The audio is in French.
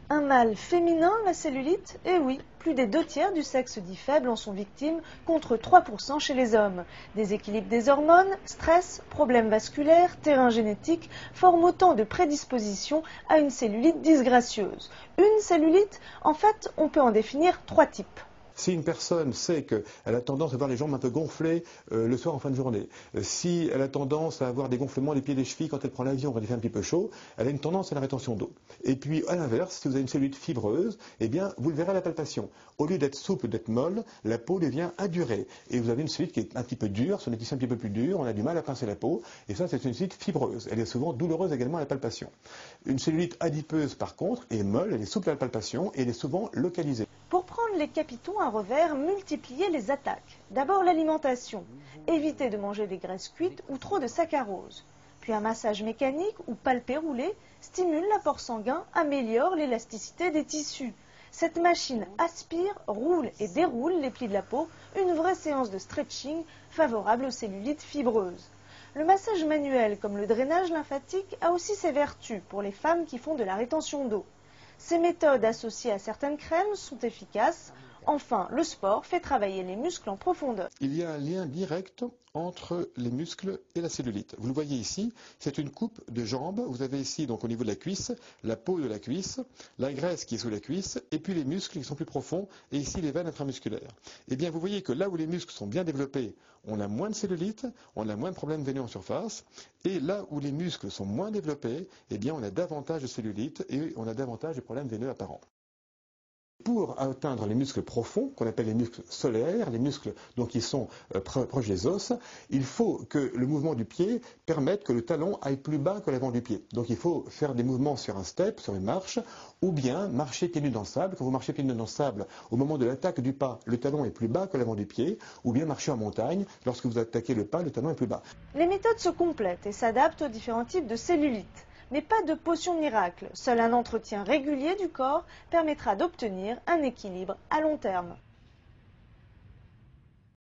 Un mal féminin, la cellulite? Eh oui, plus des 2/3 du sexe dit faible en sont victimes, contre 3% chez les hommes. Déséquilibre des hormones, stress, problèmes vasculaires, terrain génétique forment autant de prédispositions à une cellulite disgracieuse. Une cellulite, en fait, on peut en définir 3 types. Si une personne sait qu'elle a tendance à avoir les jambes un peu gonflées le soir en fin de journée, si elle a tendance à avoir des gonflements des pieds et des chevilles quand elle prend l'avion, quand il fait un petit peu chaud, elle a une tendance à la rétention d'eau. Et puis à l'inverse, si vous avez une cellulite fibreuse, eh bien vous le verrez à la palpation. Au lieu d'être souple, d'être molle, la peau devient adurée. Et vous avez une cellulite qui est un petit peu dure, son épice un petit peu plus dur, on a du mal à pincer la peau. Et ça, c'est une cellulite fibreuse. Elle est souvent douloureuse également à la palpation. Une cellulite adipeuse, par contre, est molle, elle est souple à la palpation et elle est souvent localisée. Pour prendre les capitaux à revers, multipliez les attaques. D'abord l'alimentation. Évitez de manger des graisses cuites ou trop de saccharose. Puis un massage mécanique ou palpé roulé stimule l'apport sanguin, améliore l'élasticité des tissus. Cette machine aspire, roule et déroule les plis de la peau, une vraie séance de stretching favorable aux cellulites fibreuses. Le massage manuel comme le drainage lymphatique a aussi ses vertus pour les femmes qui font de la rétention d'eau. Ces méthodes associées à certaines crèmes sont efficaces. Enfin, le sport fait travailler les muscles en profondeur. Il y a un lien direct entre les muscles et la cellulite. Vous le voyez ici, c'est une coupe de jambes. Vous avez ici, donc au niveau de la cuisse, la peau de la cuisse, la graisse qui est sous la cuisse, et puis les muscles qui sont plus profonds, et ici les veines intramusculaires. Eh bien, vous voyez que là où les muscles sont bien développés, on a moins de cellulite, on a moins de problèmes veineux en surface, et là où les muscles sont moins développés, eh bien, on a davantage de cellulite et on a davantage de problèmes veineux apparents. Pour atteindre les muscles profonds, qu'on appelle les muscles solaires, les muscles donc, qui sont proches des os, il faut que le mouvement du pied permette que le talon aille plus bas que l'avant du pied. Donc il faut faire des mouvements sur un step, sur une marche, ou bien marcher pieds nus dans le sable. Quand vous marchez pieds nus dans le sable, au moment de l'attaque du pas, le talon est plus bas que l'avant du pied, ou bien marcher en montagne, lorsque vous attaquez le pas, le talon est plus bas. Les méthodes se complètent et s'adaptent aux différents types de cellulite. Mais pas de potion miracle, seul un entretien régulier du corps permettra d'obtenir un équilibre à long terme.